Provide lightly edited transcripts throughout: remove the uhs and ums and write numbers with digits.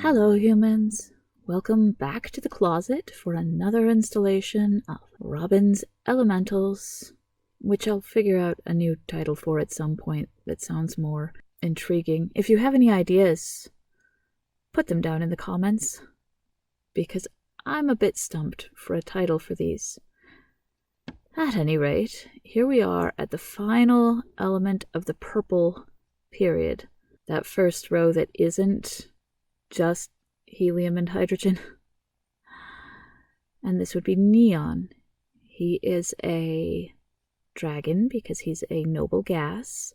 Hello, humans. Welcome back to the closet for another installation of Robin's Elementals, which I'll figure out a new title for at some point that sounds more intriguing. If you have any ideas, put them down in the comments, because I'm a bit stumped for a title for these. At any rate, here we are at the final element of the purple period. That first row that isn't just helium and hydrogen. And this would be neon. He is a dragon because he's a noble gas.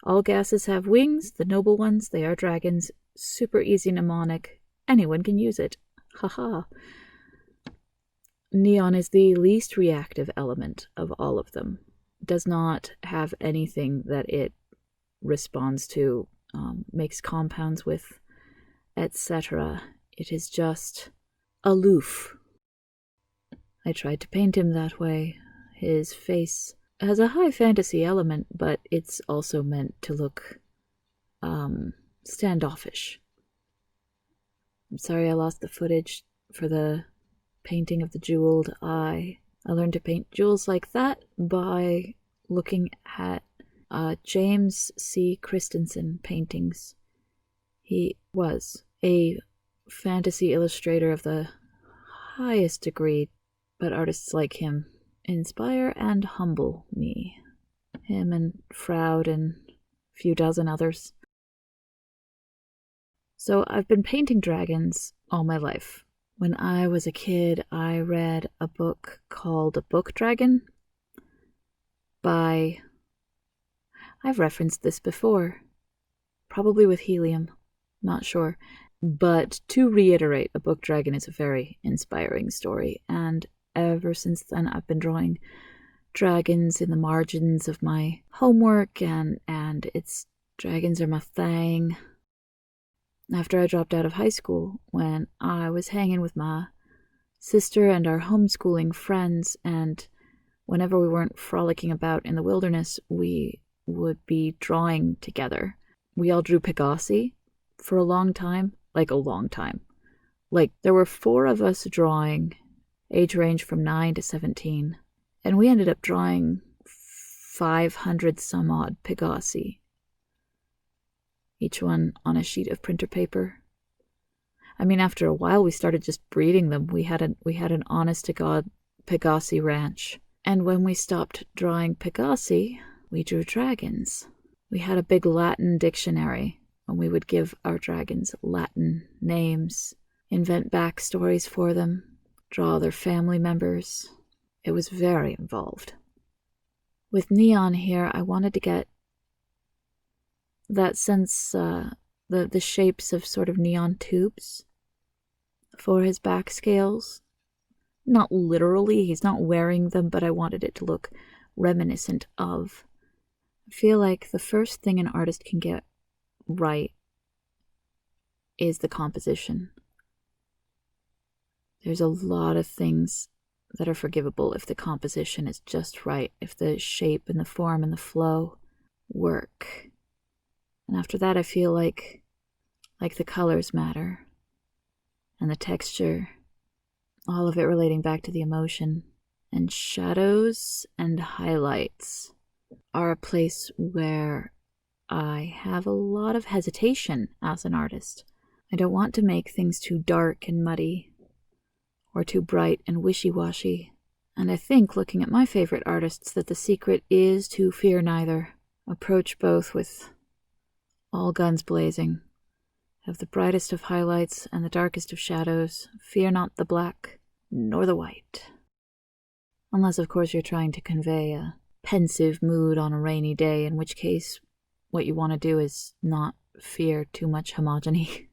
All gases have wings. The noble ones, they are dragons. Super easy mnemonic. Anyone can use it. Haha. Neon is the least reactive element of all of them. Does not have anything that it responds to, makes compounds with, etc. It is just aloof. I tried to paint him that way. His face has a high fantasy element, but it's also meant to look standoffish. I'm sorry I lost the footage for the painting of the jeweled eye. I learned to paint jewels like that by looking at James C. Christensen paintings. He was a fantasy illustrator of the highest degree, but artists like him inspire and humble me. Him and Froud and a few dozen others. So I've been painting dragons all my life. When I was a kid, I read a book called A Book Dragon by... I've referenced this before, probably with helium. Not sure. But to reiterate, A Book Dragon is a very inspiring story, and ever since then I've been drawing dragons in the margins of my homework, and it's dragons are my thing. After I dropped out of high school, when I was hanging with my sister and our homeschooling friends, and whenever we weren't frolicking about in the wilderness, we would be drawing together. We all drew Pegasi for a long time. Like, there were 4 of us drawing, age range from 9 to 17. And we ended up drawing 500 some odd Pegasi. Each one on a sheet of printer paper. I mean, after a while we started just breeding them. We had an honest to God Pegasi ranch. And when we stopped drawing Pegasi, we drew dragons. We had a big Latin dictionary, and we would give our dragons Latin names, invent backstories for them, draw their family members. It was very involved. With Neon here, I wanted to get that sense, the shapes of sort of neon tubes for his back scales. Not literally, he's not wearing them, but I wanted it to look reminiscent of. I feel like the first thing an artist can get right is the composition. There's a lot of things that are forgivable if the composition is just right, if the shape and the form and the flow work. And after that, I feel like the colors matter, and the texture, all of it relating back to the emotion. And shadows and highlights are a place where I have a lot of hesitation as an artist. I don't want to make things too dark and muddy, or too bright and wishy-washy. And I think, looking at my favorite artists, that the secret is to fear neither. Approach both with all guns blazing. Have the brightest of highlights and the darkest of shadows. Fear not the black, nor the white. Unless, of course, you're trying to convey a pensive mood on a rainy day, in which case what you want to do is not fear too much homogeny.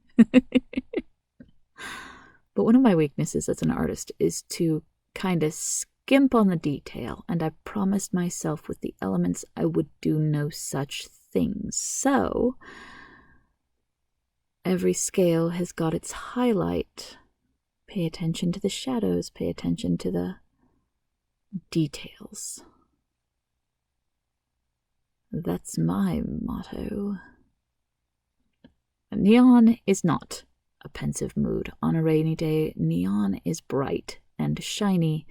But one of my weaknesses as an artist is to kind of skimp on the detail, and I promised myself with the elements I would do no such things. So every scale has got its highlight. Pay attention to the shadows, pay attention to the details. That's my motto. Neon is not a pensive mood. On a rainy day, neon is bright and shiny.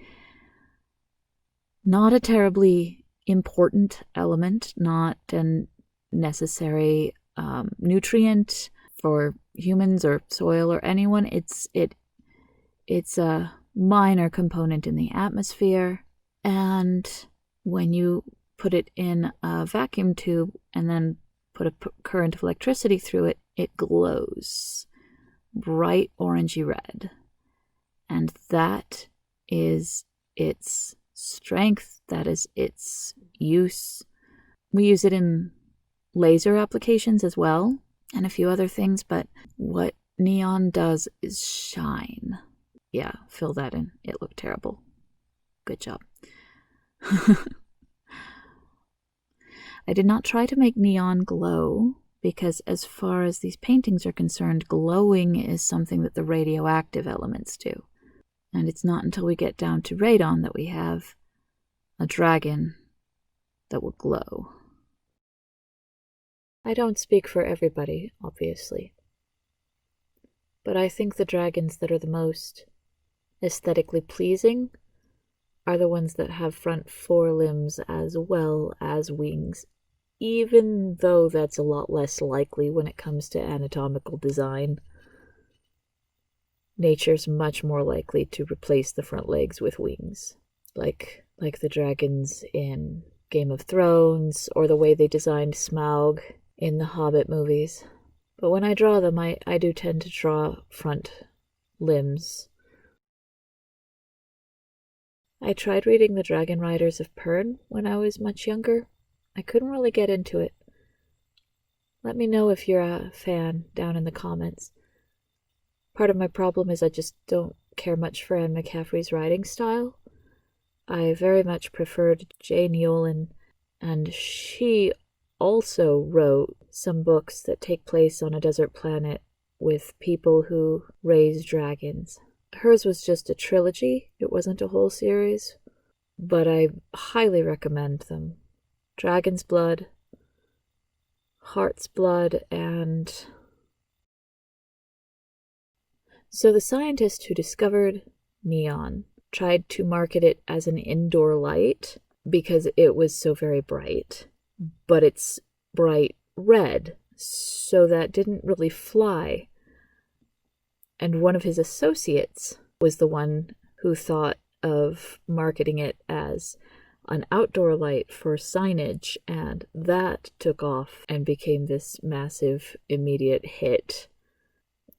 Not a terribly important element, not a necessary nutrient for humans or soil or anyone. It's a minor component in the atmosphere, and when you put it in a vacuum tube and then put a current of electricity through it, it glows bright orangey red. And that is its strength, that is its use. We use it in laser applications as well, and a few other things, but what neon does is shine. Yeah, fill that in. It looked terrible. Good job. I did not try to make neon glow, because as far as these paintings are concerned, glowing is something that the radioactive elements do. And it's not until we get down to radon that we have a dragon that will glow. I don't speak for everybody, obviously, but I think the dragons that are the most aesthetically pleasing are the ones that have front forelimbs as well as wings, even though that's a lot less likely when it comes to anatomical design. Nature's much more likely to replace the front legs with wings, like the dragons in Game of Thrones, or the way they designed Smaug in the Hobbit movies. But when I draw them, I do tend to draw front limbs. I tried reading The Dragon Riders of Pern when I was much younger. I couldn't really get into it. Let me know if you're a fan down in the comments. Part of my problem is I just don't care much for Anne McCaffrey's writing style. I very much preferred Jane Yolen, and she also wrote some books that take place on a desert planet with people who raise dragons. Hers was just a trilogy, it wasn't a whole series, but I highly recommend them. Dragon's Blood, Heart's Blood, and... So the scientist who discovered neon tried to market it as an indoor light because it was so very bright, but it's bright red, so that didn't really fly. And one of his associates was the one who thought of marketing it as an outdoor light for signage, and that took off and became this massive immediate hit.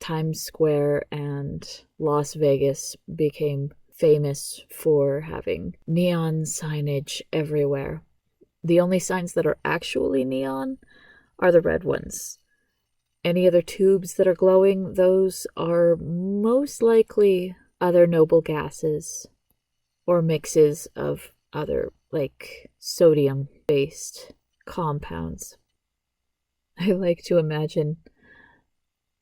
Times Square and Las Vegas became famous for having neon signage everywhere. The only signs that are actually neon are the red ones. Any other tubes that are glowing, those are most likely other noble gases or mixes of other, like, sodium-based compounds. I like to imagine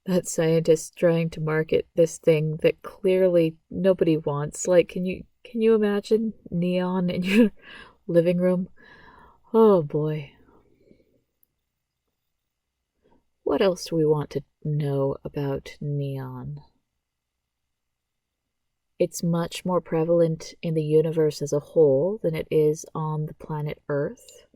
that scientist trying to market this thing that clearly nobody wants. Like, can you imagine neon in your living room? Oh boy. What else do we want to know about neon? It's much more prevalent in the universe as a whole than it is on the planet Earth.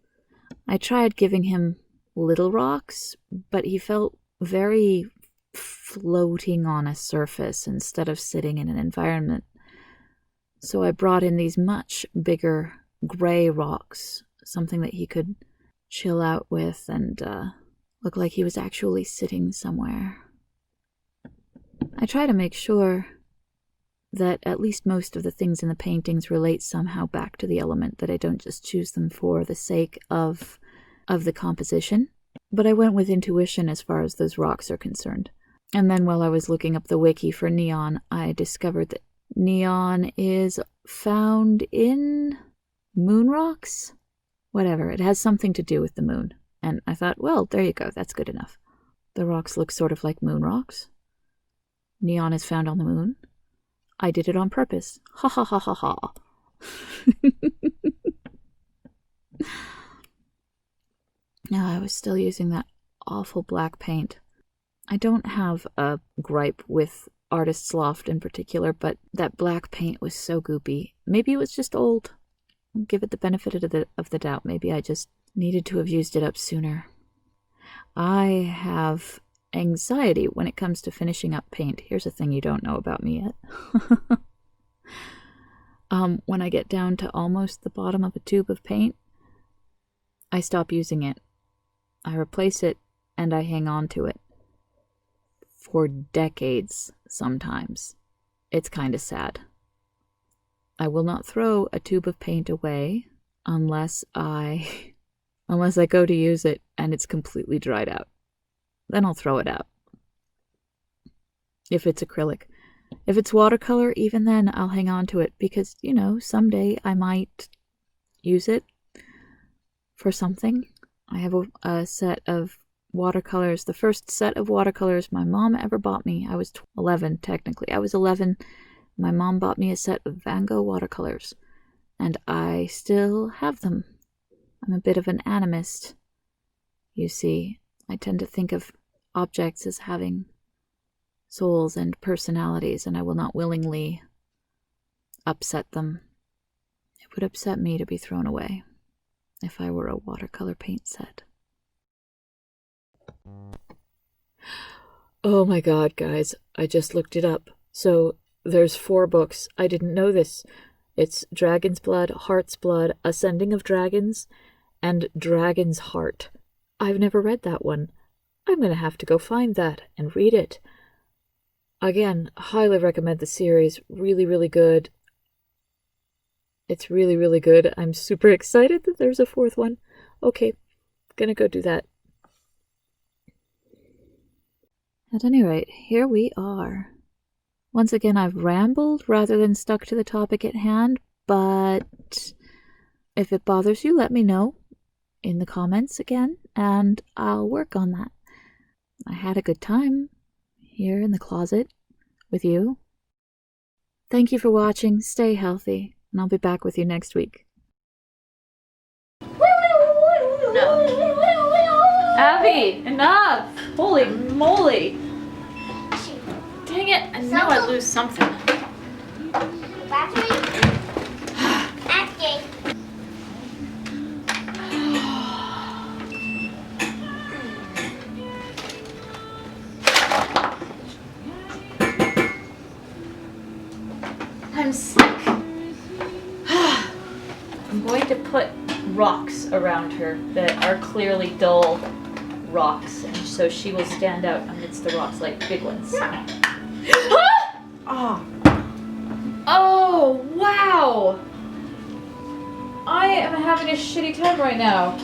I tried giving him little rocks, but he felt very floating on a surface instead of sitting in an environment. So I brought in these much bigger gray rocks, something that he could chill out with and look like he was actually sitting somewhere. I try to make sure that at least most of the things in the paintings relate somehow back to the element, that I don't just choose them for the sake of the composition. But I went with intuition as far as those rocks are concerned. And then while I was looking up the wiki for neon, I discovered that neon is found in moon rocks? Whatever, it has something to do with the moon. And I thought, well, there you go, that's good enough. The rocks look sort of like moon rocks. Neon is found on the moon. I did it on purpose. Ha ha ha ha ha. Now I was still using that awful black paint. I don't have a gripe with Artist's Loft in particular, but that black paint was so goopy. Maybe it was just old. I'll give it the benefit of the doubt. Maybe I just needed to have used it up sooner. I have anxiety when it comes to finishing up paint. Here's a thing you don't know about me yet. When I get down to almost the bottom of a tube of paint, I stop using it. I replace it and I hang on to it. For decades, sometimes. It's kind of sad. I will not throw a tube of paint away unless I go to use it and it's completely dried out. Then I'll throw it out. If it's acrylic. If it's watercolor, even then I'll hang on to it because, you know, someday I might use it for something. I have a set of watercolors. The first set of watercolors my mom ever bought me. I was 11, technically. I was 11. My mom bought me a set of Van Gogh watercolors, and I still have them. I'm a bit of an animist. You see, I tend to think of objects as having souls and personalities, and I will not willingly upset them. It would upset me to be thrown away if I were a watercolor paint set. Oh my god, guys, I just looked it up. So, there's 4 books. I didn't know this. It's Dragon's Blood, Heart's Blood, Ascending of Dragons, and Dragon's Heart. I've never read that one. I'm gonna have to go find that and read it. Again, highly recommend the series. Really, really good. It's really, really good. I'm super excited that there's a 4th one. Okay, gonna go do that. At any rate, here we are. Once again, I've rambled rather than stuck to the topic at hand, but if it bothers you, let me know in the comments again, and I'll work on that. I had a good time here in the closet with you. Thank you for watching. Stay healthy, and I'll be back with you next week. No. Abby, enough! Holy moly! Dang it, I knew I'd lose something. I'm sick. I'm going to put rocks around her that are clearly dull rocks, and so she will stand out amidst the rocks like big ones. Oh. Oh, wow! I am having a shitty time right now.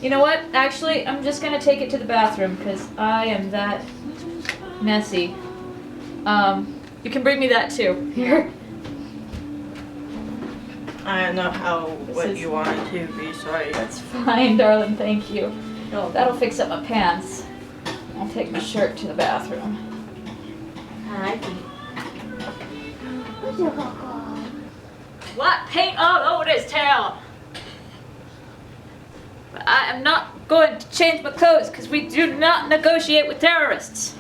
You know what? Actually, I'm just gonna take it to the bathroom because I am that messy. You can bring me that too. Here. I don't know what you want it to be, sorry. That's fine, darling, thank you. Oh, that'll fix up my pants. I'll take my shirt to the bathroom. Hi. What? Paint all over this town! But I am not going to change my clothes because we do not negotiate with terrorists.